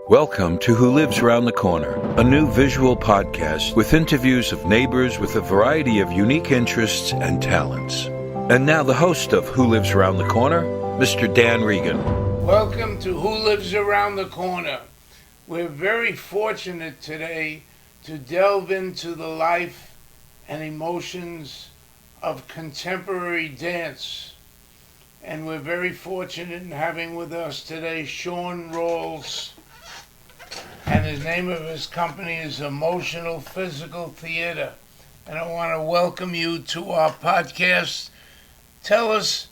Welcome to Who Lives Around the Corner, a new visual podcast with interviews of neighbors with a variety of unique interests and talents. And now the host of Who Lives Around the Corner, Mr. Dan Regan. Welcome to Who Lives Around the Corner. We're very fortunate today to delve into the life and emotions of contemporary dance. And we're very fortunate in having with us today Shawn Rawls. And the name of his company is Emotional Physical Theater. And I want to welcome you to our podcast. Tell us,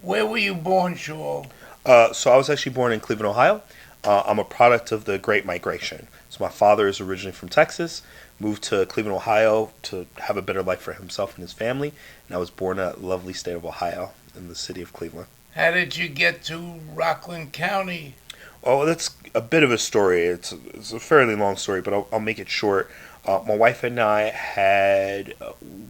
where were you born, Shawn? So I was actually born in Cleveland, Ohio. I'm a product of the Great Migration. So my father is originally from Texas, moved to Cleveland, Ohio to have a better life for himself and his family. And I was born in that lovely state of Ohio in the city of Cleveland. How did you get to Rockland County? Oh, that's a bit of a story. It's a fairly long story, but I'll make it short. My wife and I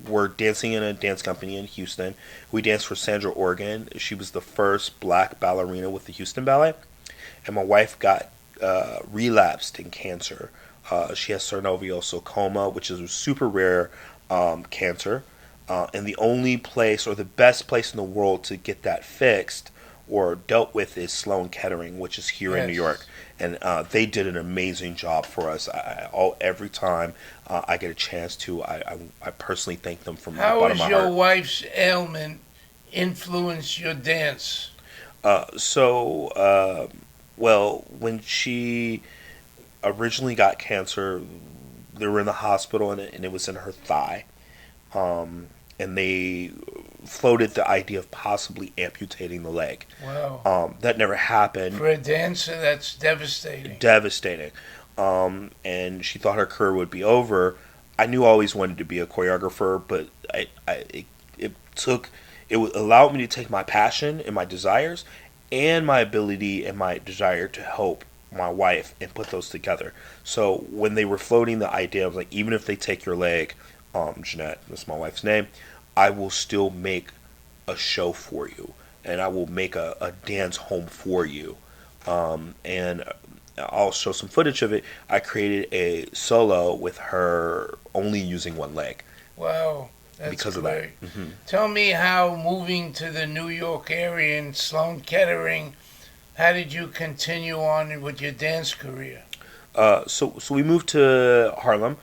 were dancing in a dance company in Houston. We danced for Sandra Organ. She was the first black ballerina with the Houston Ballet. And my wife got relapsed in cancer. She has synovial sarcoma, which is a super rare cancer. And the only place, or the best place in the world to get that fixed or dealt with, is Sloan Kettering, which is here in New York. And they did an amazing job for us. Every time I get a chance to, I personally thank them from the bottom of my heart. How has your wife's ailment influenced your dance? Well, when she originally got cancer, they were in the hospital, and it was in her thigh. And they floated the idea of possibly amputating the leg. Wow. That never happened. For a dancer, that's devastating. Devastating. And she thought her career would be over. I knew I always wanted to be a choreographer, but it allowed me to take my passion and my desires and my ability and my desire to help my wife and put those together. So when they were floating the idea of, like, even if they take your leg, Jeanette, that's my wife's name, I will still make a show for you, and I will make a dance home for you. And I'll show some footage of it. I created a solo with her only using one leg. Wow, that's because great. Of that. Mm-hmm. Tell me how moving to the New York area in Sloan Kettering, how did you continue on with your dance career? So we moved to Harlem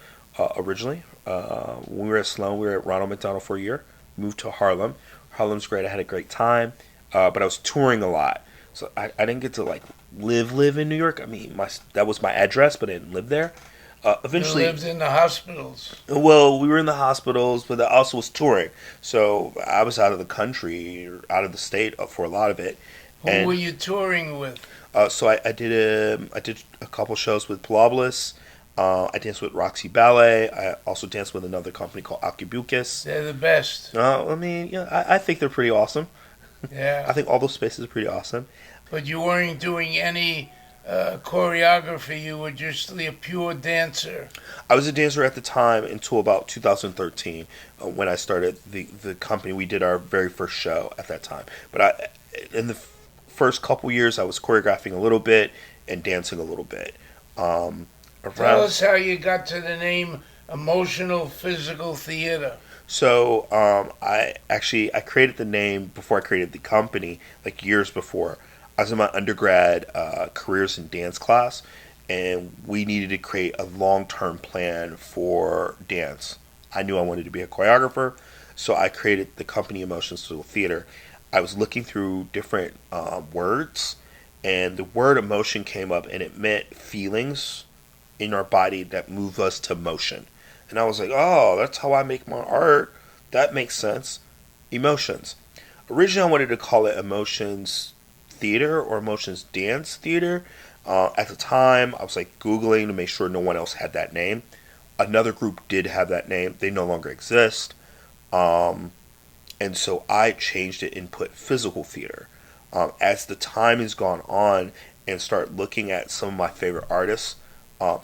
originally. When we were at Sloan, we were at Ronald McDonald for a year. Moved to Harlem. Harlem's great. I had a great time, but I was touring a lot, so I didn't get to live in New York. I mean, that was my address, but I didn't live there. Eventually, you lived in the hospitals. Well, we were in the hospitals, but I also was touring, so I was out of the country, or out of the state for a lot of it. Who were you touring with? So I did a couple shows with Pilables. I danced with Roxy Ballet. I also danced with another company called Archibucus. They're the best. I mean, yeah, I think they're pretty awesome. Yeah. I think all those spaces are pretty awesome. But you weren't doing any choreography. You were just a pure dancer. I was a dancer at the time until about 2013 when I started the company. We did our very first show at that time. But in the first couple years, I was choreographing a little bit and dancing a little bit. Tell us how you got to the name Emotional Physical Theater. So I created the name before I created the company, like years before. I was in my undergrad careers in dance class, and we needed to create a long-term plan for dance. I knew I wanted to be a choreographer, so I created the company Emotional Physical Theater. I was looking through different words, and the word emotion came up, and it meant feelings in our body that move us to motion. And I was like, oh, that's how I make my art. That makes sense. Emotions. Originally, I wanted to call it Emotions Theater or Emotions Dance Theater. At the time, I was Googling to make sure no one else had that name. Another group did have that name. They no longer exist. And so I changed it and put physical theater. As the time has gone on and start looking at some of my favorite artists,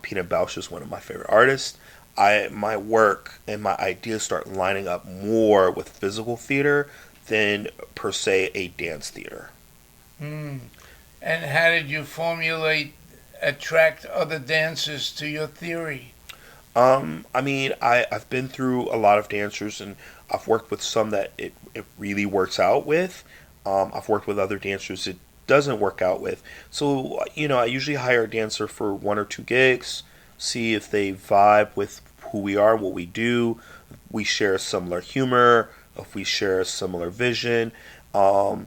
Pina Bausch is one of my favorite artists. My work and my ideas start lining up more with physical theater than per se a dance theater. And how did you formulate attract other dancers to your theory? I've been through a lot of dancers, and I've worked with some that it really works out with. I've worked with other dancers it doesn't work out with. So, I usually hire a dancer for 1 or 2 gigs, see if they vibe with who we are, what we do. We share a similar humor, if we share a similar vision. Um,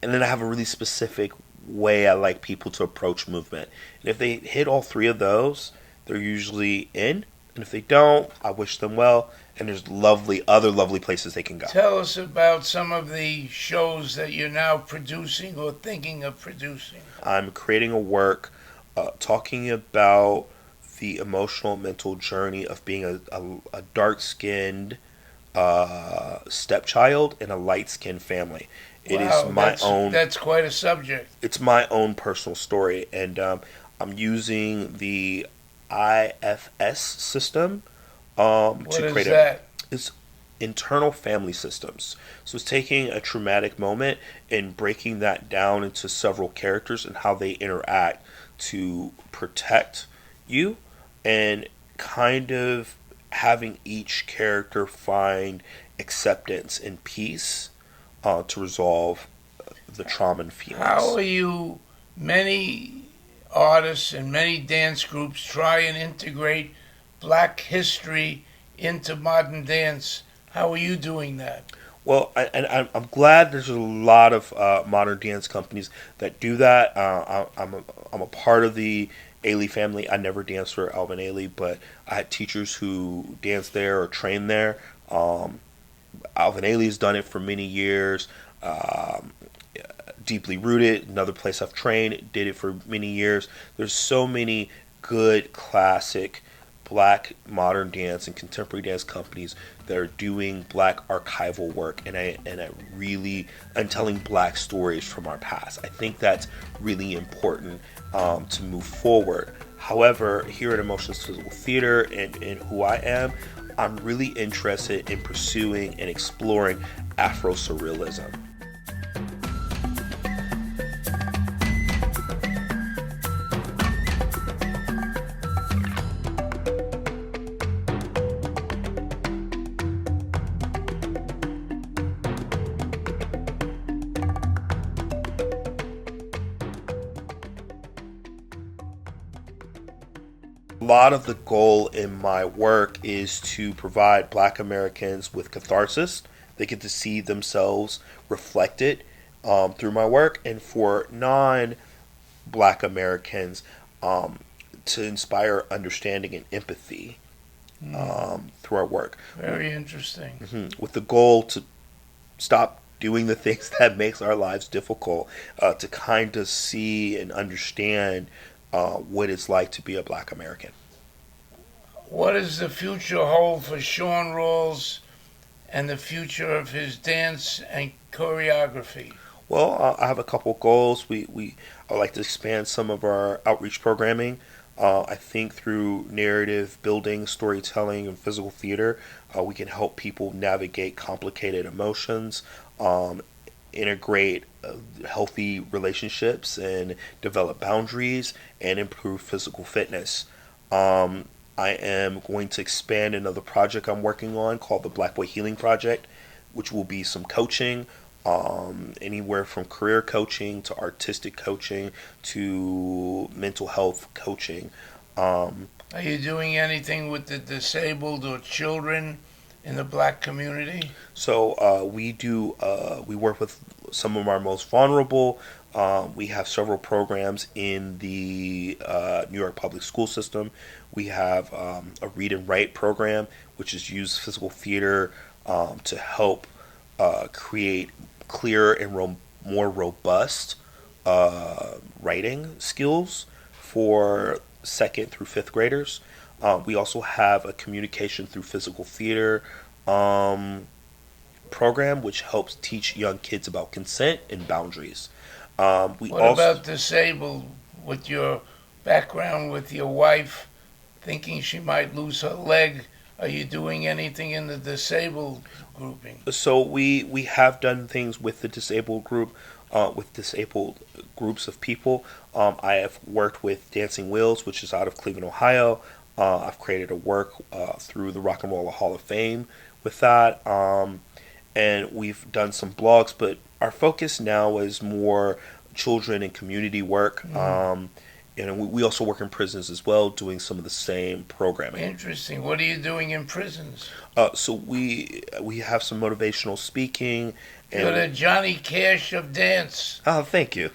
and then I have a really specific way I like people to approach movement. And if they hit all three of those, they're usually in. And if they don't, I wish them well. And there's other lovely places they can go. Tell us about some of the shows that you're now producing or thinking of producing. I'm creating a work talking about the emotional mental journey of being a dark skinned stepchild in a light skinned family. It Wow, is my own. That's quite a subject. It's my own personal story, and I'm using the IFS system What to is create that? it's internal family systems. So it's taking a traumatic moment and breaking that down into several characters and how they interact to protect you, and kind of having each character find acceptance and peace to resolve the trauma and feelings. How are you? Many artists and many dance groups try and integrate black history into modern dance. How are you doing that? Well, I'm glad there's a lot of modern dance companies that do that. I'm a part of the Ailey family. I never danced for Alvin Ailey, but I had teachers who danced there or trained there. Alvin Ailey's done it for many years. Deeply Rooted, another place I've trained, did it for many years. There's so many good classic black modern dance and contemporary dance companies that are doing black archival work, and I'm telling black stories from our past. I think that's really important to move forward. However, here at Emotions Physical Theater and who I am, I'm really interested in pursuing and exploring Afro-Surrealism. A lot of the goal in my work is to provide Black Americans with catharsis. They get to see themselves reflected through my work, and for non-Black Americans to inspire understanding and empathy through our work. Very interesting. With the goal to stop doing the things that makes our lives difficult, to kind of see and understand what it's like to be a Black American. What does the future hold for Shawn Rawls and the future of his dance and choreography? Well, I have a couple goals. I would like to expand some of our outreach programming. I think through narrative building, storytelling, and physical theater, we can help people navigate complicated emotions, integrate healthy relationships, and develop boundaries and improve physical fitness. I am going to expand another project I'm working on called the Black Boy Healing Project, which will be some coaching, anywhere from career coaching to artistic coaching to mental health coaching. Are you doing anything with the disabled or children in the Black community? So we work with some of our most vulnerable. We have several programs in the New York public school system. We have a read and write program, which is used physical theater to help create clearer and more robust writing skills for 2nd through 5th graders. We also have a communication through physical theater program, which helps teach young kids about consent and boundaries. What about disabled? With your background with your wife, thinking she might lose her leg, are you doing anything in the disabled grouping? So we have done things with the disabled group. with disabled groups of people. I have worked with Dancing Wheels, which is out of Cleveland, Ohio. I've created a work through the Rock and Roll Hall of Fame with that. And we've done some blogs, but our focus now is more children and community work. And we also work in prisons as well, doing some of the same programming. Interesting. What are you doing in prisons? So we have some motivational speaking. And You're the Johnny Cash of dance. oh, thank you.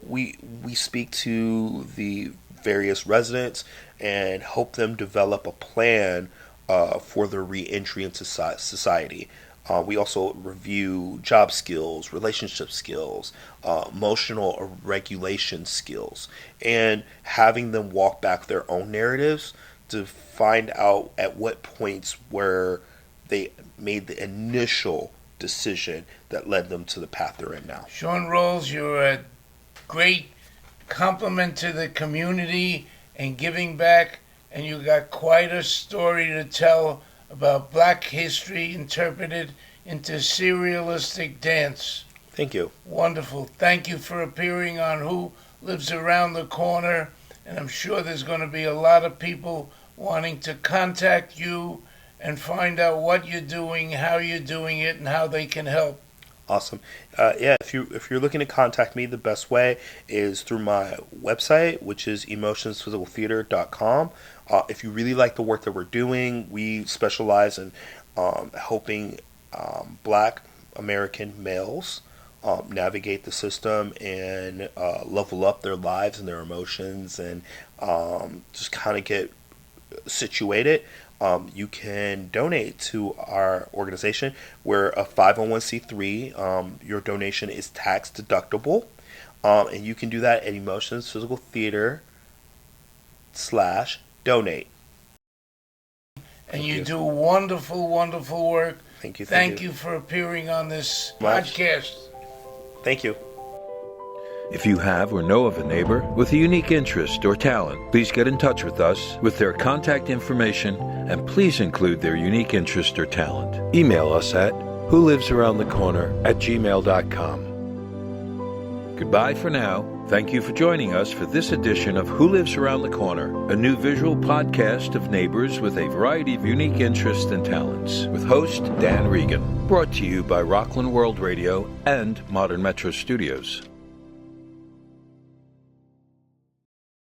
We speak to the various residents and help them develop a plan for their reentry into society. We also review job skills, relationship skills, emotional regulation skills, and having them walk back their own narratives to find out at what points where they made the initial decision that led them to the path they're in now. Shawn Rawls, you're a great compliment to the community and giving back, and you got quite a story to tell about Black history interpreted into serialistic dance. Thank you. Wonderful. Thank you for appearing on Who Lives Around the Corner, and I'm sure there's going to be a lot of people wanting to contact you and find out what you're doing, how you're doing it, and how they can help. Awesome. If you're looking to contact me, the best way is through my website, which is emotionsphysicaltheater.com. If you really like the work that we're doing, we specialize in helping Black American males navigate the system and level up their lives and their emotions and just kind of get situated. You can donate to our organization. We're a 501c3. Your donation is tax deductible. And you can do that at Emotions Physical Theater /donate. And you do wonderful, wonderful work. Thank you. Thank you for appearing on this podcast. Thank you. If you have or know of a neighbor with a unique interest or talent, please get in touch with us with their contact information and please include their unique interest or talent. Email us at wholivesaroundthecorner@gmail.com. Goodbye for now. Thank you for joining us for this edition of Who Lives Around the Corner, a new visual podcast of neighbors with a variety of unique interests and talents, with host Dan Regan. Brought to you by Rockland World Radio and Modern Metro Studios.